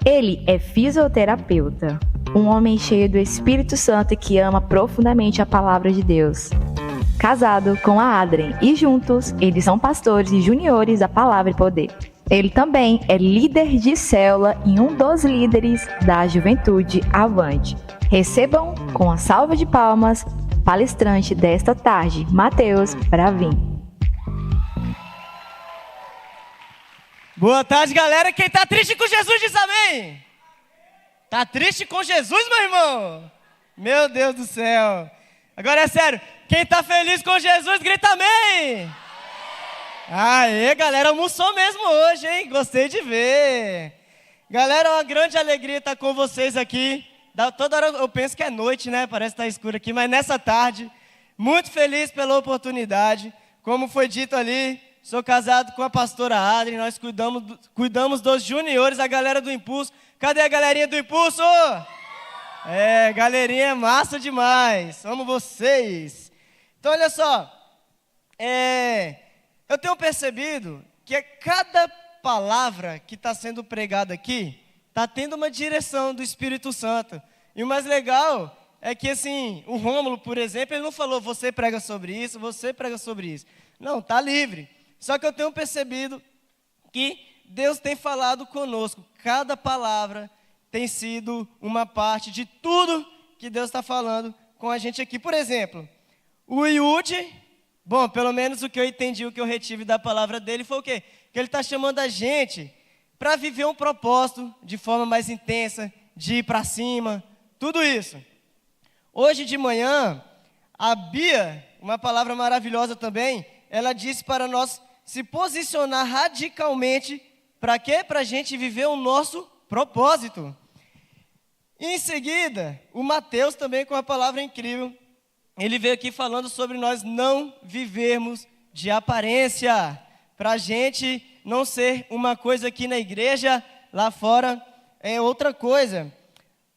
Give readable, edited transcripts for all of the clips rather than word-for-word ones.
Ele é fisioterapeuta, um homem cheio do Espírito Santo que ama profundamente a palavra de Deus. Casado com a Adrien e juntos, eles são pastores e juniores da Palavra e Poder. Ele também é líder de célula e um dos líderes da Juventude Avante. Recebam com a salva de palmas o palestrante desta tarde, Matheus Bravin. Boa tarde, galera. Quem tá triste com Jesus diz amém. Tá triste com Jesus, meu irmão? Meu Deus do céu. Agora é sério. Quem tá feliz com Jesus, grita amém. Aê, galera, almoçou mesmo hoje, hein? Gostei de ver. Galera, é uma grande alegria estar com vocês aqui. Toda hora eu penso que é noite, né? Parece que tá escuro aqui, mas nessa tarde, muito feliz pela oportunidade. Como foi dito ali, sou casado com a pastora Adrien, nós cuidamos dos juniores, a galera do Impulso. Cadê a galerinha do Impulso? Galerinha massa demais, amo vocês. Então, olha só, eu tenho percebido que cada palavra que está sendo pregada aqui, está tendo uma direção do Espírito Santo. E o mais legal é que, assim, o Rômulo, por exemplo, ele não falou, você prega sobre isso, você prega sobre isso. Não, está livre. Só que eu tenho percebido que Deus tem falado conosco. Cada palavra tem sido uma parte de tudo que Deus está falando com a gente aqui. Por exemplo, o Yudi, bom, pelo menos o que eu entendi, o que eu retive da palavra dele foi o quê? Que ele está chamando a gente para viver um propósito de forma mais intensa, de ir para cima, tudo isso. Hoje de manhã, a Bia, uma palavra maravilhosa também, ela disse para nós se posicionar radicalmente, para quê? Para a gente viver o nosso propósito. E em seguida, o Matheus também com uma palavra incrível, ele veio aqui falando sobre nós não vivermos de aparência, para a gente não ser uma coisa aqui na igreja, lá fora é outra coisa.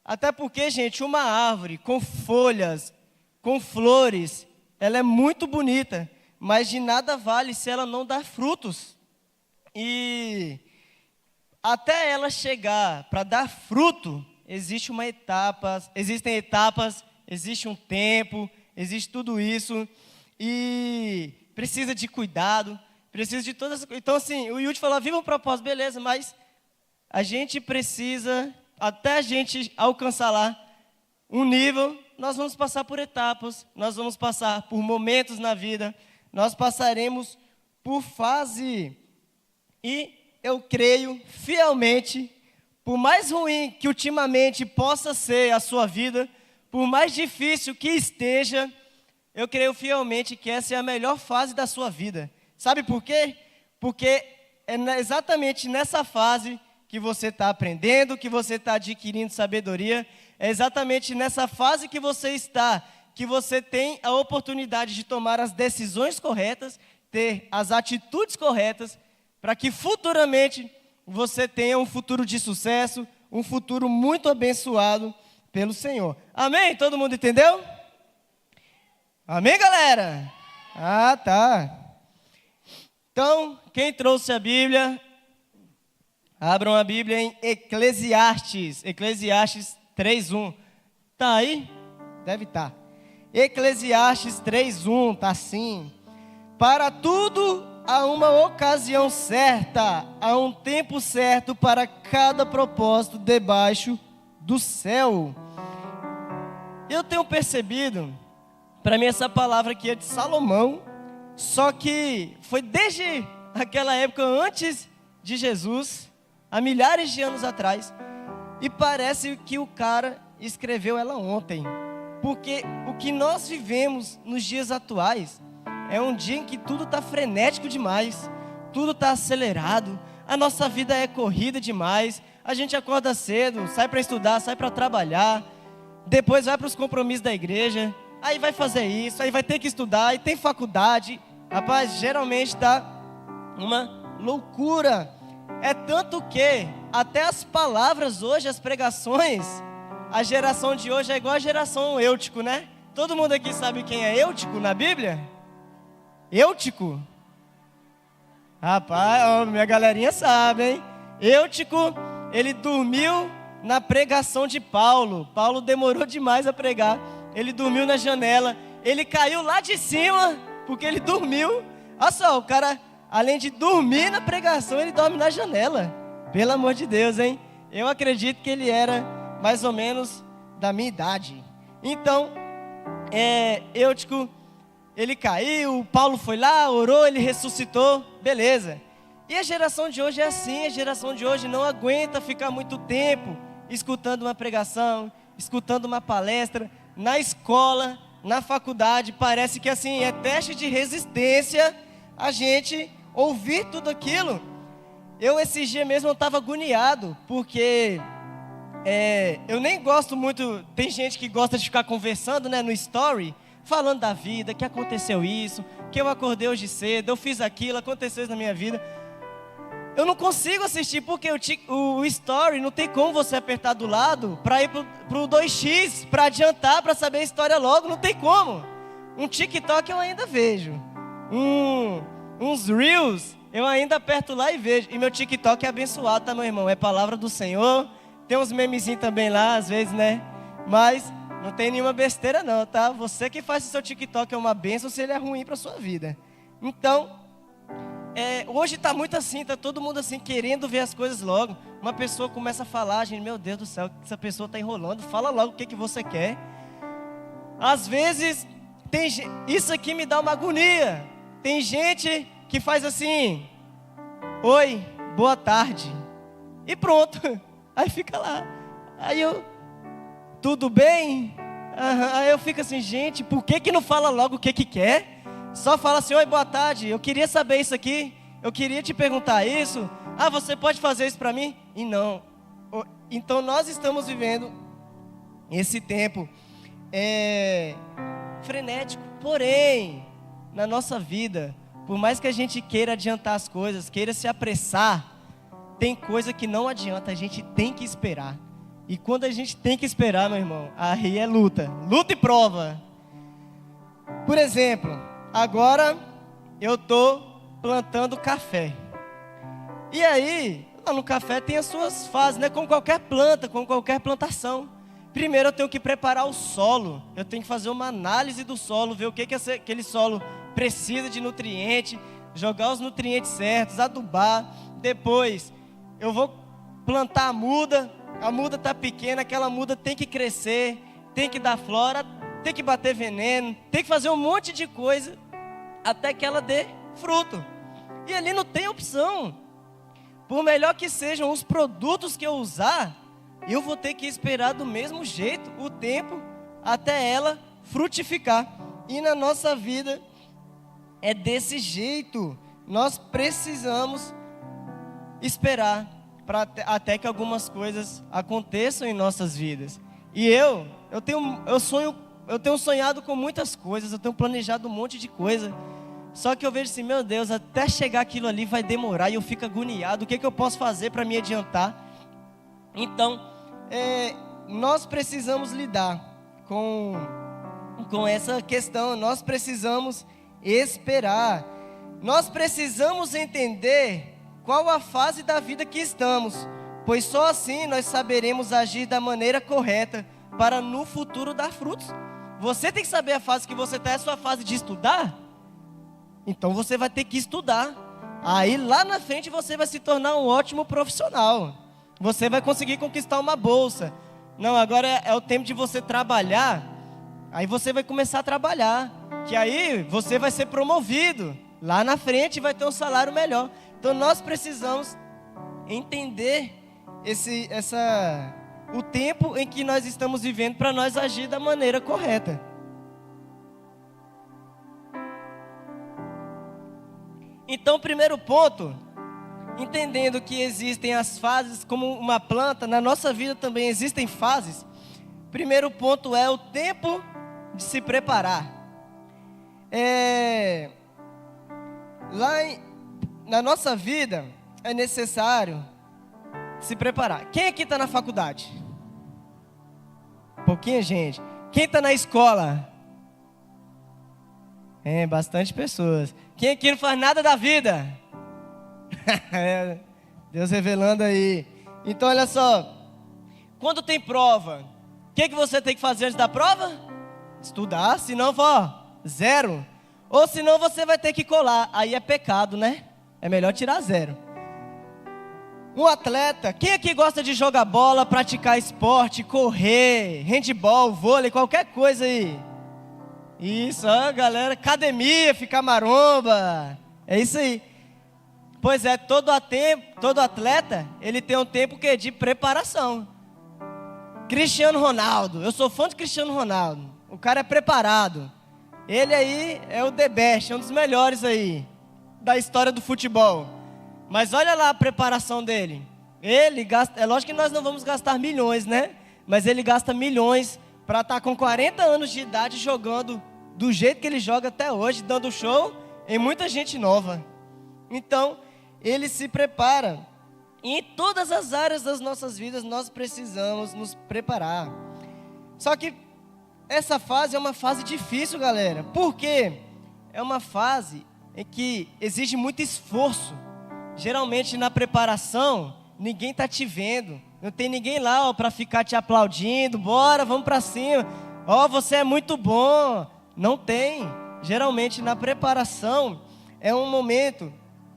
Até porque, gente, uma árvore com folhas, com flores, ela é muito bonita, mas de nada vale se ela não dar frutos. E até ela chegar para dar fruto, existem etapas, existe um tempo, existe tudo isso, e precisa de cuidado, precisa de todas as coisas. Então, assim, o Yudi falou, viva um propósito, beleza, mas a gente precisa, até a gente alcançar lá um nível, nós vamos passar por etapas, nós vamos passar por momentos na vida, nós passaremos por fase. E eu creio fielmente, por mais ruim que ultimamente possa ser a sua vida, por mais difícil que esteja, eu creio fielmente que essa é a melhor fase da sua vida. Sabe por quê? Porque é exatamente nessa fase que você está aprendendo, que você está adquirindo sabedoria, é exatamente nessa fase que você está, que você tem a oportunidade de tomar as decisões corretas, ter as atitudes corretas, para que futuramente você tenha um futuro de sucesso, um futuro muito abençoado pelo Senhor. Amém? Todo mundo entendeu? Amém, galera? Ah, tá. Então, quem trouxe a Bíblia, abram a Bíblia em Eclesiastes 3:1. Tá aí? Deve estar. Eclesiastes 3:1, tá assim. Para tudo há uma ocasião certa, há um tempo certo para cada propósito debaixo do céu. Eu tenho percebido, para mim essa palavra aqui é de Salomão, só que foi desde aquela época antes de Jesus, há milhares de anos atrás, e parece que o cara escreveu ela ontem, porque o que nós vivemos nos dias atuais é um dia em que tudo está frenético demais, tudo está acelerado, a nossa vida é corrida demais, a gente acorda cedo, sai para estudar, sai para trabalhar, depois vai para os compromissos da igreja, aí vai fazer isso, aí vai ter que estudar, aí tem faculdade, rapaz, geralmente está uma loucura. É tanto que até as palavras hoje, as pregações, a geração de hoje é igual a geração Eutico, né? Todo mundo aqui sabe quem é Eutico na Bíblia? Eutico? Rapaz, minha galerinha sabe, hein? Eutico ele dormiu na pregação de Paulo. Paulo demorou demais a pregar. Ele dormiu na janela. Ele caiu lá de cima, porque ele dormiu. Olha só, o cara, além de dormir na pregação, ele dorme na janela. Pelo amor de Deus, hein? Eu acredito que ele era mais ou menos da minha idade. Então, Eutico, ele caiu, Paulo foi lá, orou, ele ressuscitou, beleza. E a geração de hoje é assim, a geração de hoje não aguenta ficar muito tempo escutando uma pregação, escutando uma palestra, na escola, na faculdade, parece que assim, é teste de resistência a gente ouvir tudo aquilo. Eu esses dias mesmo eu estava agoniado, porque eu nem gosto muito, tem gente que gosta de ficar conversando, né, no story, falando da vida, que aconteceu isso, que eu acordei hoje cedo, eu fiz aquilo, aconteceu isso na minha vida. Eu não consigo assistir, porque o story não tem como você apertar do lado para ir pro 2x, para adiantar, para saber a história logo, não tem como. Um TikTok eu ainda vejo, uns Reels eu ainda aperto lá e vejo, e meu TikTok é abençoado, tá, meu irmão? É palavra do Senhor, tem uns memezinhos também lá, às vezes, né? Mas não tem nenhuma besteira não, tá? Você que faz o seu TikTok é uma bênção se ele é ruim para sua vida. Então, hoje está muito assim, está todo mundo assim, querendo ver as coisas logo. Uma pessoa começa a falar, gente, meu Deus do céu, essa pessoa está enrolando, fala logo o que você quer. Às vezes, isso aqui me dá uma agonia. Tem gente que faz assim, oi, boa tarde, e pronto, aí fica lá. Aí tudo bem? Aí eu fico assim, gente, por que não fala logo o que quer? Só fala assim, oi, boa tarde, eu queria saber isso aqui, eu queria te perguntar isso. Ah, você pode fazer isso para mim? E não. Então nós estamos vivendo esse tempo frenético. Porém, na nossa vida, por mais que a gente queira adiantar as coisas, queira se apressar, tem coisa que não adianta, a gente tem que esperar. E quando a gente tem que esperar, meu irmão, aí é luta e prova. Por exemplo, agora eu estou plantando café. E aí, lá no café tem as suas fases, né? Como qualquer planta, como qualquer plantação. Primeiro eu tenho que preparar o solo. Eu tenho que fazer uma análise do solo, ver o que aquele solo precisa de nutriente, jogar os nutrientes certos, adubar. Depois eu vou plantar a muda está pequena, aquela muda tem que crescer, tem que dar flora, tem que bater veneno, tem que fazer um monte de coisa até que ela dê fruto. E ali não tem opção. Por melhor que sejam os produtos que eu usar, eu vou ter que esperar do mesmo jeito o tempo até ela frutificar. E na nossa vida é desse jeito. Nós precisamos esperar até que algumas coisas aconteçam em nossas vidas. E eu tenho sonhado com muitas coisas, eu tenho planejado um monte de coisa. Só que eu vejo assim, meu Deus, até chegar aquilo ali vai demorar e eu fico agoniado. O que eu posso fazer para me adiantar? Então, nós precisamos lidar com essa questão. Nós precisamos esperar. Nós precisamos entender qual a fase da vida que estamos, pois só assim nós saberemos agir da maneira correta para no futuro dar frutos. Você tem que saber a fase que você está, é a sua fase de estudar? Então você vai ter que estudar. Aí lá na frente você vai se tornar um ótimo profissional. Você vai conseguir conquistar uma bolsa. Não, agora é o tempo de você trabalhar. Aí você vai começar a trabalhar, que aí você vai ser promovido. Lá na frente vai ter um salário melhor. Então nós precisamos entender o tempo em que nós estamos vivendo para nós agir da maneira correta. Então, primeiro ponto, entendendo que existem as fases como uma planta, na nossa vida também existem fases. Primeiro ponto é o tempo de se preparar. Na nossa vida é necessário se preparar. Quem aqui está na faculdade? Pouquinha gente. Quem está na escola? Bastante pessoas. Quem aqui não faz nada da vida? Deus revelando aí. Então, olha só. Quando tem prova, o que você tem que fazer antes da prova? Estudar, senão, zero. Ou senão você vai ter que colar. Aí é pecado, né? É melhor tirar zero. Um atleta, quem aqui gosta de jogar bola, praticar esporte, correr, handebol, vôlei, qualquer coisa aí? Isso, galera, academia, ficar maromba, é isso aí. Pois é, todo atleta, ele tem um tempo que é de preparação. Cristiano Ronaldo, eu sou fã de Cristiano Ronaldo, o cara é preparado. Ele aí é o the best, é um dos melhores aí, da história do futebol. Mas olha lá a preparação dele. Ele gasta, é lógico que nós não vamos gastar milhões, né? Mas ele gasta milhões para estar com 40 anos de idade jogando do jeito que ele joga até hoje, dando show em muita gente nova. Então, ele se prepara. E em todas as áreas das nossas vidas nós precisamos nos preparar. Só que essa fase é uma fase difícil, galera. Por quê? É uma fase em que exige muito esforço. Geralmente na preparação, ninguém está te vendo. Não tem ninguém lá para ficar te aplaudindo. Bora, vamos para cima. Você é muito bom. Não tem. Geralmente na preparação é um momento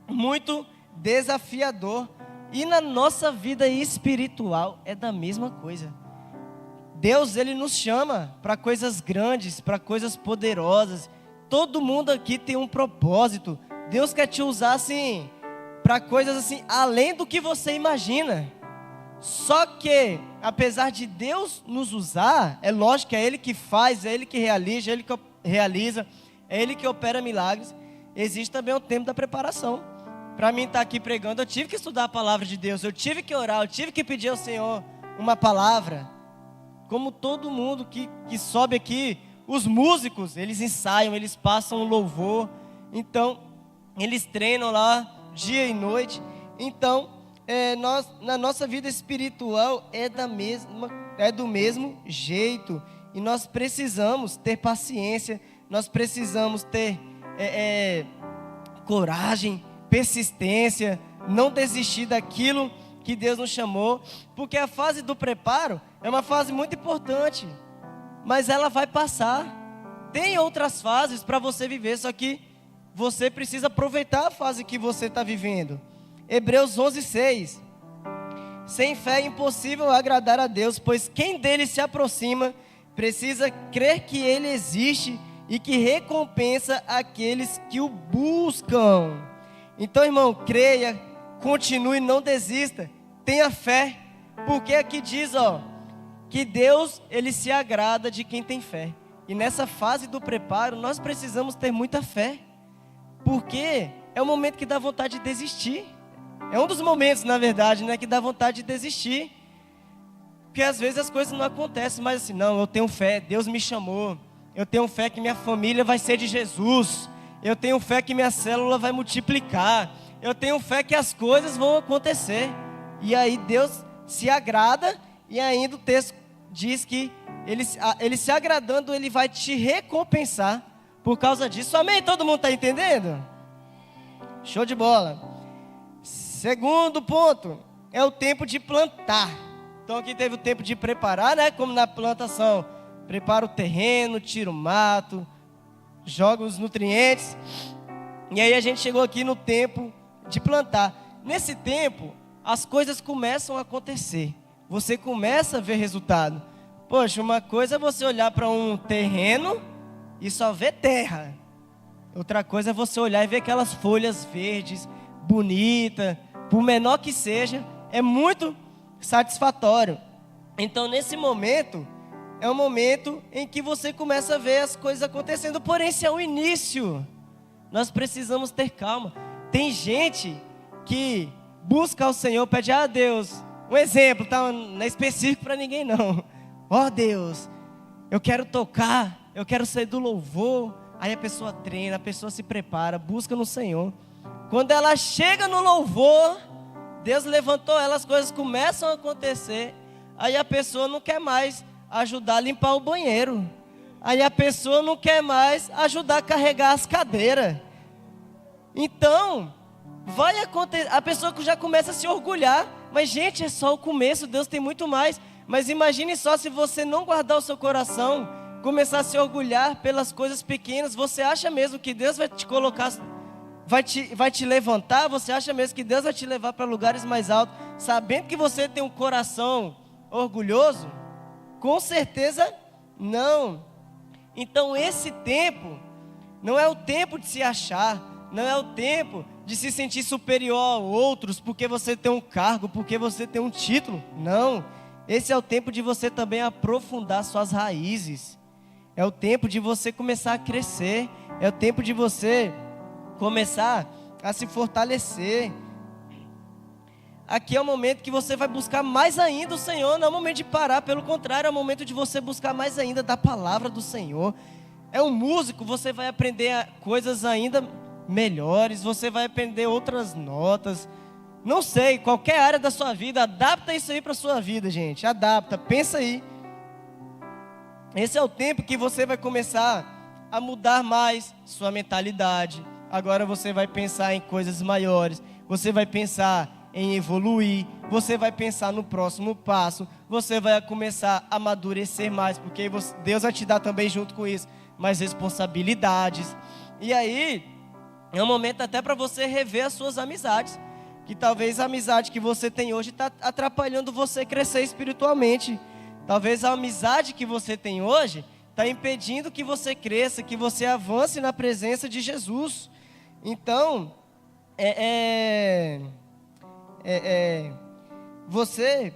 muito desafiador. E na nossa vida espiritual é da mesma coisa. Deus, Ele nos chama para coisas grandes, para coisas poderosas. Todo mundo aqui tem um propósito. Deus quer te usar assim, para coisas assim, além do que você imagina. Só que, apesar de Deus nos usar, é lógico que é Ele que faz, é Ele que realiza, é Ele que opera milagres. Existe também o tempo da preparação. Para mim estar aqui pregando, eu tive que estudar a palavra de Deus, eu tive que orar, eu tive que pedir ao Senhor uma palavra. Como todo mundo que sobe aqui, os músicos, eles ensaiam, eles passam o louvor. Então, eles treinam lá dia e noite. Então, na nossa vida espiritual é do mesmo jeito. E nós precisamos ter paciência, nós precisamos ter coragem, persistência, não desistir daquilo que Deus nos chamou, porque a fase do preparo é uma fase muito importante, mas ela vai passar. Tem outras fases para você viver, só que você precisa aproveitar a fase que você está vivendo. Hebreus 11:6. Sem fé é impossível agradar a Deus, pois quem dele se aproxima precisa crer que ele existe e que recompensa aqueles que o buscam. Então, irmão, creia, continue, não desista, tenha fé, porque aqui diz, que Deus, Ele se agrada de quem tem fé. E nessa fase do preparo, nós precisamos ter muita fé, porque é o momento que dá vontade de desistir. É um dos momentos, na verdade, né, que dá vontade de desistir, porque às vezes as coisas não acontecem, mas assim, não, eu tenho fé, Deus me chamou, eu tenho fé que minha família vai ser de Jesus, eu tenho fé que minha célula vai multiplicar, eu tenho fé que as coisas vão acontecer. E aí Deus se agrada, e ainda o texto diz que ele se agradando, Ele vai te recompensar por causa disso. Amém? Todo mundo está entendendo? Show de bola. Segundo ponto, é o tempo de plantar. Então aqui teve o tempo de preparar, né? Como na plantação, prepara o terreno, tira o mato, joga os nutrientes. E aí a gente chegou aqui no tempo de plantar. Nesse tempo, as coisas começam a acontecer. Você começa a ver resultado. Poxa, uma coisa é você olhar para um terreno e só ver terra. Outra coisa é você olhar e ver aquelas folhas verdes, bonitas, por menor que seja, é muito satisfatório. Então, nesse momento, é um momento em que você começa a ver as coisas acontecendo. Porém, esse é o início. Nós precisamos ter calma. Tem gente que busca ao Senhor, pede a Deus. Um exemplo, tá? Não é específico para ninguém não. Deus, eu quero tocar, eu quero sair do louvor. Aí a pessoa treina, a pessoa se prepara, busca no Senhor. Quando ela chega no louvor, Deus levantou ela, as coisas começam a acontecer. Aí a pessoa não quer mais ajudar a limpar o banheiro. Aí a pessoa não quer mais ajudar a carregar as cadeiras. Então, vai acontecer, a pessoa já começa a se orgulhar. Mas, gente, é só o começo, Deus tem muito mais. Mas imagine só se você não guardar o seu coração, começar a se orgulhar pelas coisas pequenas. Você acha mesmo que Deus vai te colocar, vai te levantar? Você acha mesmo que Deus vai te levar para lugares mais altos, sabendo que você tem um coração orgulhoso? Com certeza não. Então esse tempo não é o tempo de se achar, não é o tempo de se sentir superior a outros porque você tem um cargo, porque você tem um título. Não, esse é o tempo de você também aprofundar suas raízes. É o tempo de você começar a crescer, é o tempo de você começar a se fortalecer. Aqui é o momento que você vai buscar mais ainda o Senhor, não é o momento de parar, pelo contrário, é o momento de você buscar mais ainda da palavra do Senhor. É um músico, você vai aprender coisas ainda melhores, você vai aprender outras notas, não sei, qualquer área da sua vida, adapta isso aí para a sua vida, gente, adapta, pensa aí. Esse é o tempo que você vai começar a mudar mais sua mentalidade. Agora você vai pensar em coisas maiores, você vai pensar em evoluir, você vai pensar no próximo passo, você vai começar a amadurecer mais, porque Deus vai te dar também junto com isso mais responsabilidades. E aí é um momento até para você rever as suas amizades, que talvez a amizade que você tem hoje está atrapalhando você crescer espiritualmente. Talvez a amizade que você tem hoje está impedindo que você cresça, que você avance na presença de Jesus. Então você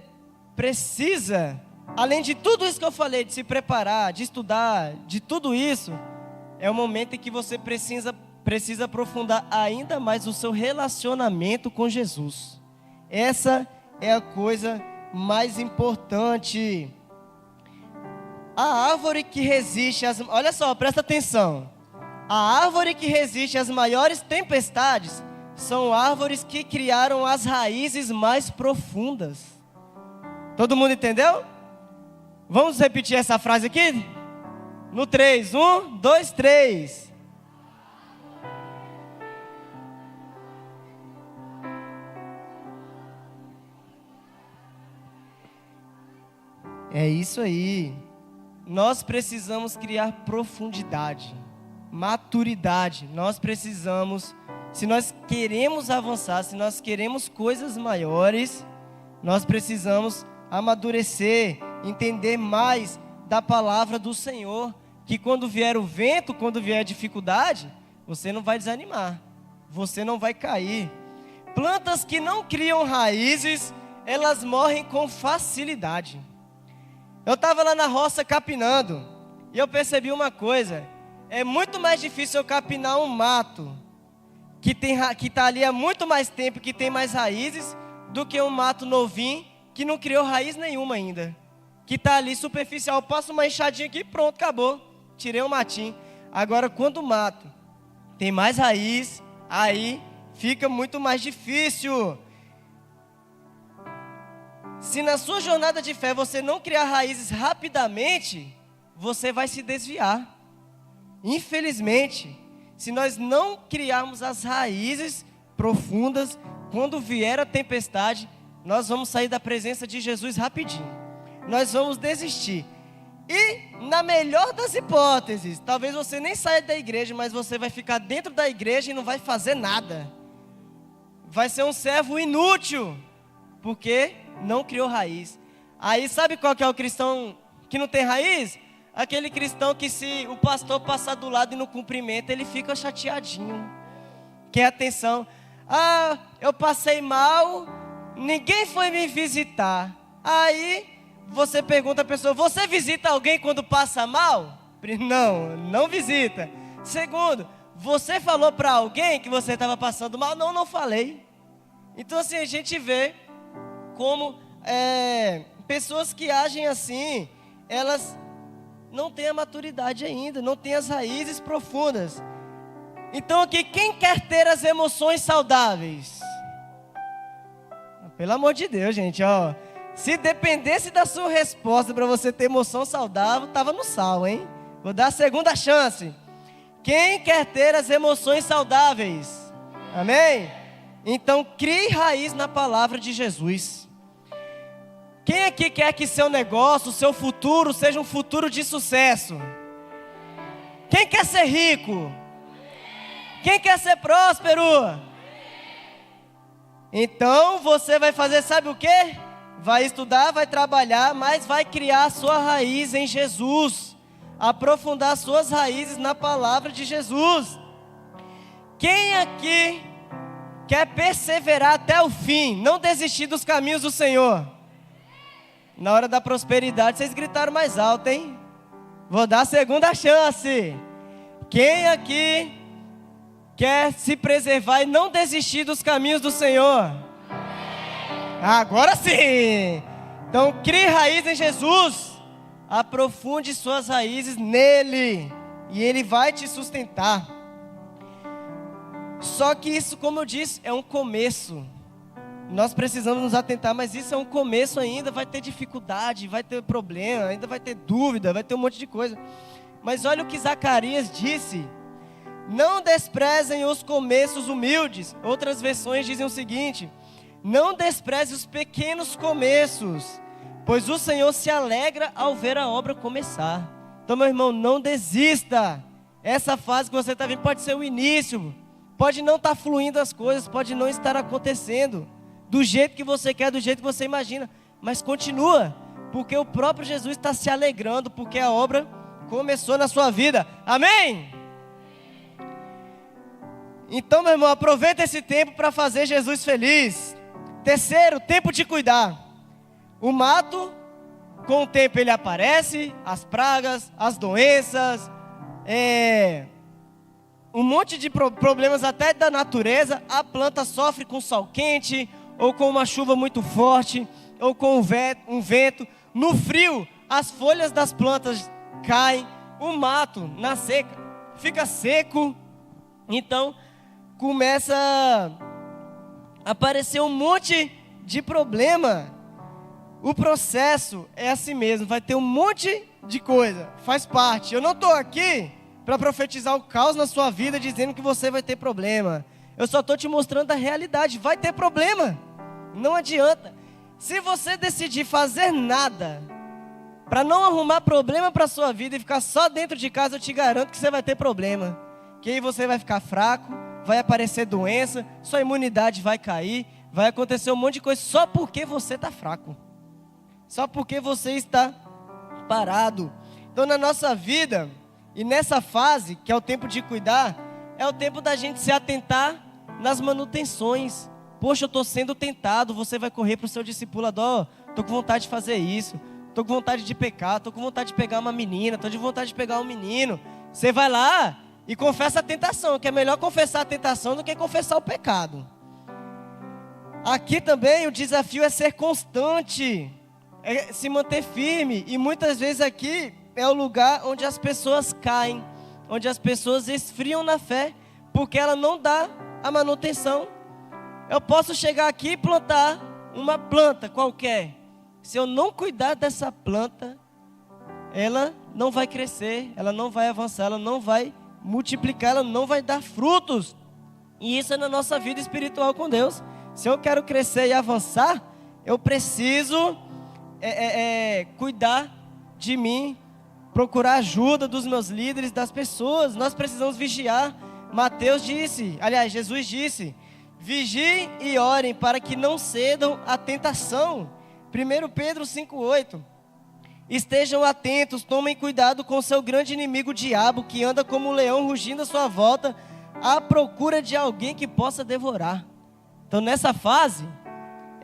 precisa, além de tudo isso que eu falei, de se preparar, de estudar, de tudo isso, é o momento em que você precisa aprofundar ainda mais o seu relacionamento com Jesus. Essa é a coisa mais importante. A árvore que resiste olha só, presta atenção. A árvore que resiste às maiores tempestades são árvores que criaram as raízes mais profundas. Todo mundo entendeu? Vamos repetir essa frase aqui? No 3, 1, 2, 3. É isso aí. Nós precisamos criar profundidade, maturidade. Nós precisamos, se nós queremos avançar, se nós queremos coisas maiores, nós precisamos amadurecer, entender mais da palavra do Senhor, que quando vier o vento, quando vier a dificuldade, você não vai desanimar, você não vai cair. Plantas que não criam raízes, elas morrem com facilidade. Eu estava lá na roça capinando, e eu percebi uma coisa: é muito mais difícil eu capinar um mato que está ali há muito mais tempo, que tem mais raízes, do que um mato novinho, que não criou raiz nenhuma ainda, que está ali superficial. Eu passo uma enxadinha aqui, pronto, acabou, tirei um matinho. Agora, quando o mato tem mais raiz, aí fica muito mais difícil. Se na sua jornada de fé você não criar raízes rapidamente, você vai se desviar. Infelizmente, se nós não criarmos as raízes profundas, quando vier a tempestade, nós vamos sair da presença de Jesus rapidinho. Nós vamos desistir. E, na melhor das hipóteses, talvez você nem saia da igreja, mas você vai ficar dentro da igreja e não vai fazer nada. Vai ser um servo inútil, porque não criou raiz. Aí sabe qual que é o cristão que não tem raiz? Aquele cristão que, se o pastor passar do lado e não cumprimenta, ele fica chateadinho, quer atenção. Ah, eu passei mal, ninguém foi me visitar. Aí você pergunta à pessoa: você visita alguém quando passa mal? Não, não visita. Segundo, você falou para alguém que você estava passando mal? Não, não falei. Então assim, a gente vê como pessoas que agem assim, elas não têm a maturidade ainda, não têm as raízes profundas. Então aqui, quem quer ter as emoções saudáveis? Pelo amor de Deus, gente, ó. Se dependesse da sua resposta para você ter emoção saudável, estava no sal, hein? Vou dar a segunda chance. Quem quer ter as emoções saudáveis? Amém? Então crie raiz na palavra de Jesus. Quem aqui quer que seu negócio, seu futuro, seja um futuro de sucesso? Quem quer ser rico? Quem quer ser próspero? Então você vai fazer, sabe o quê? Vai estudar, vai trabalhar, mas vai criar a sua raiz em Jesus. Aprofundar suas raízes na palavra de Jesus. Quem aqui quer perseverar até o fim, não desistir dos caminhos do Senhor? Na hora da prosperidade, vocês gritaram mais alto, hein? Vou dar a segunda chance. Quem aqui quer se preservar e não desistir dos caminhos do Senhor? Agora sim! Então, crie raiz em Jesus. Aprofunde suas raízes nele. E ele vai te sustentar. Só que isso, como eu disse, é um começo. Nós precisamos nos atentar, mas isso é um começo ainda. Vai ter dificuldade, vai ter problema, ainda vai ter dúvida, vai ter um monte de coisa. Mas olha o que Zacarias disse: não desprezem os começos humildes. Outras versões dizem o seguinte: não despreze os pequenos começos, pois o Senhor se alegra ao ver a obra começar. Então, meu irmão, não desista. Essa fase que você está vendo pode ser o início. Pode não estar fluindo as coisas, pode não estar acontecendo do jeito que você quer, do jeito que você imagina. Mas continua, porque o próprio Jesus está se alegrando, porque a obra começou na sua vida. Amém? Então, meu irmão, aproveita esse tempo para fazer Jesus feliz. Terceiro, tempo de cuidar. O mato, com o tempo ele aparece, as pragas, as doenças, um monte de problemas até da natureza. A planta sofre com sol quente, ou com uma chuva muito forte, ou com um vento. No frio, as folhas das plantas caem, o mato na seca fica seco. Então começa a aparecer um monte de problema. O processo é assim mesmo, vai ter um monte de coisa, faz parte. Eu não estou aqui para profetizar o caos na sua vida, dizendo que você vai ter problema. Eu só estou te mostrando a realidade. Vai ter problema, não adianta. Se você decidir fazer nada para não arrumar problema para a sua vida e ficar só dentro de casa, eu te garanto que você vai ter problema. Que aí você vai ficar fraco, vai aparecer doença, sua imunidade vai cair, vai acontecer um monte de coisa só porque você está fraco. Só porque você está parado. Então, na nossa vida, e nessa fase, que é o tempo de cuidar, é o tempo da gente se atentar nas manutenções. Poxa, eu estou sendo tentado. Você vai correr para o seu discipulador: estou com vontade de fazer isso, estou com vontade de pecar, estou com vontade de pegar uma menina, estou de vontade de pegar um menino. Você vai lá e confessa a tentação, que é melhor confessar a tentação do que confessar o pecado. Aqui também o desafio é ser constante, é se manter firme. E muitas vezes aqui é o lugar onde as pessoas caem, onde as pessoas esfriam na fé, porque ela não dá a manutenção. Eu posso chegar aqui e plantar uma planta qualquer. Se eu não cuidar dessa planta, ela não vai crescer, ela não vai avançar, ela não vai multiplicar, ela não vai dar frutos. E isso é na nossa vida espiritual com Deus. Se eu quero crescer e avançar, eu preciso cuidar de mim, procurar ajuda dos meus líderes, das pessoas. Nós precisamos vigiar. Mateus disse, aliás, Jesus disse: vigiem e orem para que não cedam à tentação. 1 Pedro 5,8. Estejam atentos, tomem cuidado com o seu grande inimigo, o diabo, que anda como um leão rugindo à sua volta, à procura de alguém que possa devorar. Então, nessa fase,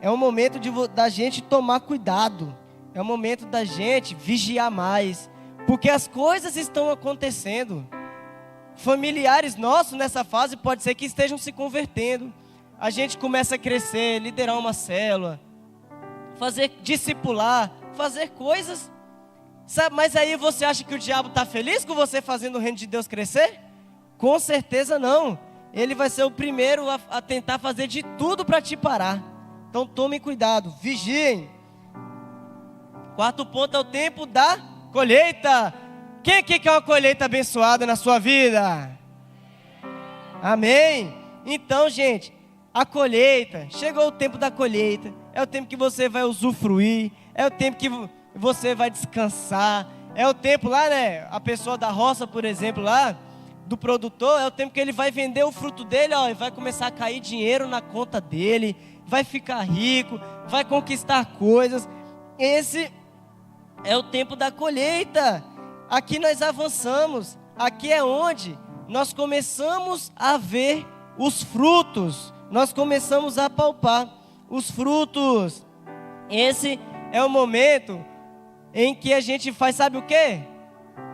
é o momento da gente tomar cuidado. É o momento da gente vigiar mais, porque as coisas estão acontecendo. Familiares nossos nessa fase pode ser que estejam se convertendo. A gente começa a crescer, liderar uma célula, fazer discipular, fazer coisas. Sabe, mas aí você acha que o diabo está feliz com você fazendo o reino de Deus crescer? Com certeza não. Ele vai ser o primeiro a tentar fazer de tudo para te parar. Então tomem cuidado, vigiem. Quarto ponto é o tempo da colheita. Quem aqui quer uma colheita abençoada na sua vida? Amém? Então, gente, a colheita, chegou o tempo da colheita. é o tempo que você vai usufruir, é o tempo que você vai descansar, é o tempo lá, né, a pessoa da roça, por exemplo, lá, do produtor, é o tempo que ele vai vender o fruto dele, ó, e vai começar a cair dinheiro na conta dele, vai ficar rico, vai conquistar coisas. Esse é o tempo da colheita. Aqui nós avançamos, aqui é onde nós começamos a ver os frutos, nós começamos a palpar os frutos. Esse é o momento em que a gente faz, sabe o quê?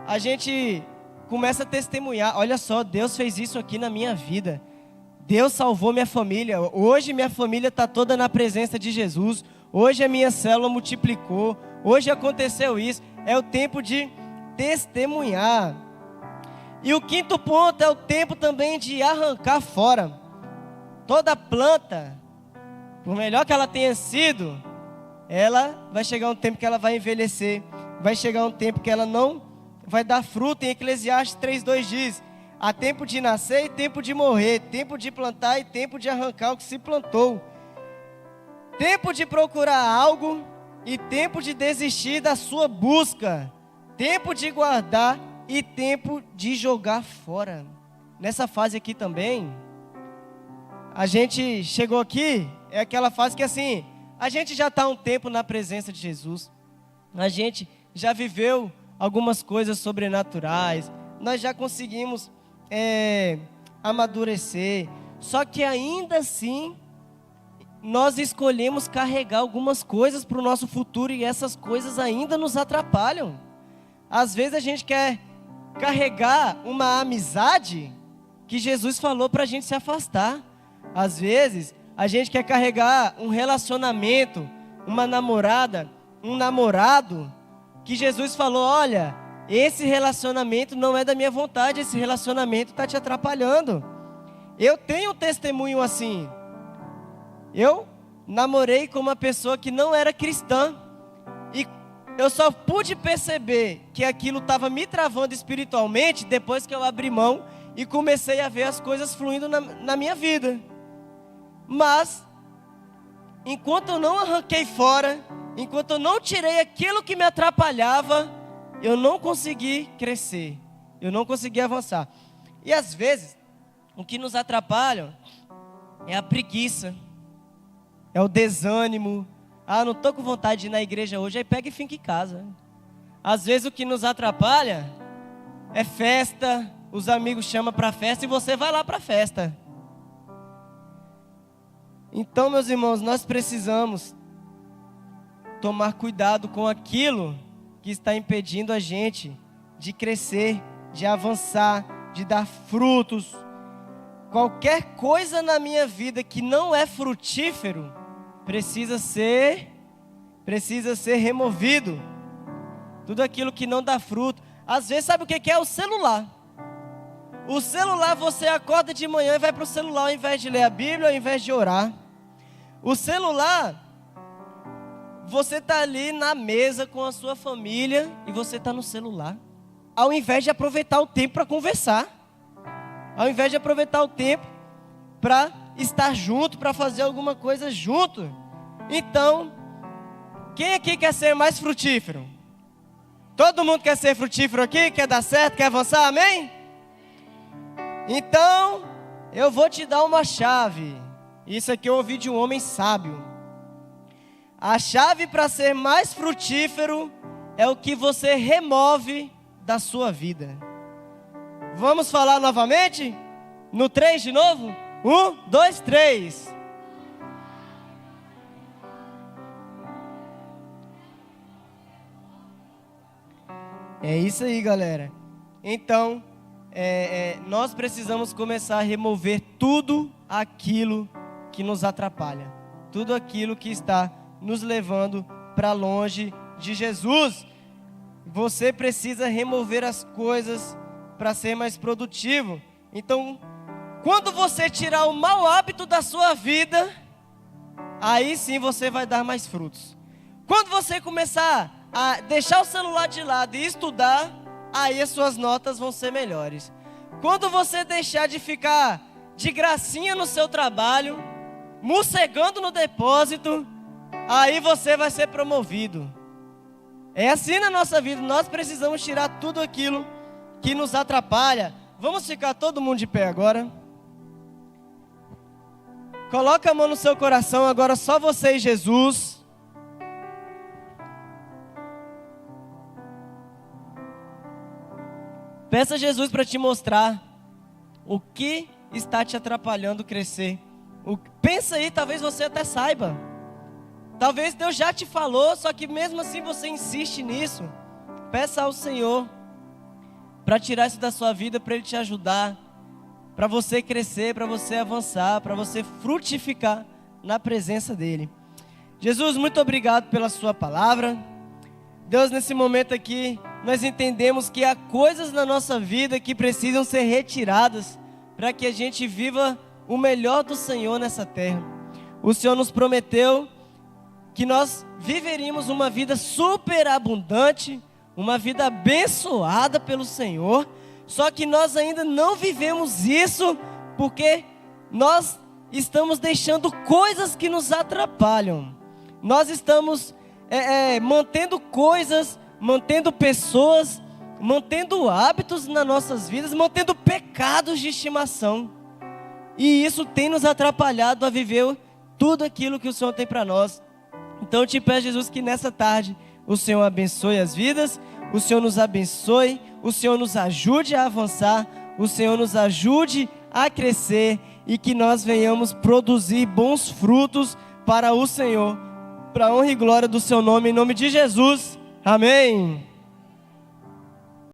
A gente começa a testemunhar, olha só, Deus fez isso aqui na minha vida, Deus salvou minha família, hoje minha família está toda na presença de Jesus, hoje a minha célula multiplicou, hoje aconteceu isso. É o tempo de testemunhar. E o quinto ponto é o tempo também de arrancar fora. Toda planta, por melhor que ela tenha sido, ela vai chegar um tempo que ela vai envelhecer, vai chegar um tempo que ela não vai dar fruto. Em Eclesiastes 3:2 diz: há tempo de nascer e tempo de morrer, tempo de plantar e tempo de arrancar o que se plantou, tempo de procurar algo e tempo de desistir da sua busca, tempo de guardar e tempo de jogar fora. Nessa fase aqui também, a gente chegou aqui, é aquela fase que assim, a gente já está há um tempo na presença de Jesus, a gente já viveu algumas coisas sobrenaturais, nós já conseguimos amadurecer, só que ainda assim, nós escolhemos carregar algumas coisas para o nosso futuro e essas coisas ainda nos atrapalham. Às vezes a gente quer carregar uma amizade que Jesus falou para a gente se afastar. Às vezes a gente quer carregar um relacionamento, uma namorada, um namorado, que Jesus falou: olha, esse relacionamento não é da minha vontade, esse relacionamento está te atrapalhando. Eu tenho um testemunho assim. Eu namorei com uma pessoa que não era cristã e eu só pude perceber que aquilo estava me travando espiritualmente depois que eu abri mão e comecei a ver as coisas fluindo na minha vida. Mas, enquanto eu não arranquei fora, enquanto eu não tirei aquilo que me atrapalhava, eu não consegui crescer, eu não consegui avançar. E às vezes, o que nos atrapalha é a preguiça, é o desânimo. Ah, não estou com vontade de ir na igreja hoje, aí pega e fica em casa. Às vezes o que nos atrapalha é festa, os amigos chamam para festa e você vai lá para a festa. Então, meus irmãos, nós precisamos tomar cuidado com aquilo que está impedindo a gente de crescer, de avançar, de dar frutos. Qualquer coisa na minha vida que não é frutífero precisa ser removido. Tudo aquilo que não dá fruto. Às vezes, sabe o que é? O celular. O celular, você acorda de manhã e vai para o celular ao invés de ler a Bíblia, ao invés de orar. O celular, você está ali na mesa com a sua família e você está no celular, ao invés de aproveitar o tempo para conversar, ao invés de aproveitar o tempo para estar junto, para fazer alguma coisa junto. Então, quem aqui quer ser mais frutífero? Todo mundo quer ser frutífero aqui? Quer dar certo? Quer avançar? Amém? Então, eu vou te dar uma chave. Isso aqui eu ouvi de um homem sábio. A chave para ser mais frutífero é o que você remove da sua vida. Vamos falar novamente? No 3 de novo? 1, 2, 3. É isso aí, galera. Então, nós precisamos começar a remover tudo aquilo que nos atrapalha, tudo aquilo que está nos levando para longe de Jesus. Você precisa remover as coisas para ser mais produtivo. Então, quando você tirar o mau hábito da sua vida, aí sim você vai dar mais frutos. Quando você começar a deixar o celular de lado e estudar, aí as suas notas vão ser melhores. Quando você deixar de ficar de gracinha no seu trabalho, morcegando no depósito, aí você vai ser promovido. É assim na nossa vida, nós precisamos tirar tudo aquilo que nos atrapalha. Vamos ficar todo mundo de pé agora. Coloca a mão no seu coração, agora só você e Jesus. Peça a Jesus para te mostrar o que está te atrapalhando crescer. Pensa aí, talvez você até saiba. Talvez Deus já te falou, só que mesmo assim você insiste nisso. Peça ao Senhor para tirar isso da sua vida, para Ele te ajudar, para você crescer, para você avançar, para você frutificar na presença dEle. Jesus, muito obrigado pela sua palavra. Deus, nesse momento aqui, nós entendemos que há coisas na nossa vida que precisam ser retiradas para que a gente viva o melhor do Senhor nessa terra. O Senhor nos prometeu que nós viveríamos uma vida superabundante, uma vida abençoada pelo Senhor, só que nós ainda não vivemos isso porque nós estamos deixando coisas que nos atrapalham. Nós estamos mantendo coisas, mantendo pessoas, mantendo hábitos nas nossas vidas, mantendo pecados de estimação. E isso tem nos atrapalhado a viver tudo aquilo que o Senhor tem para nós. Então eu te peço, Jesus, que nessa tarde o Senhor abençoe as vidas, o Senhor nos abençoe, o Senhor nos ajude a avançar, o Senhor nos ajude a crescer e que nós venhamos produzir bons frutos para o Senhor, para a honra e glória do seu nome, em nome de Jesus. Amém.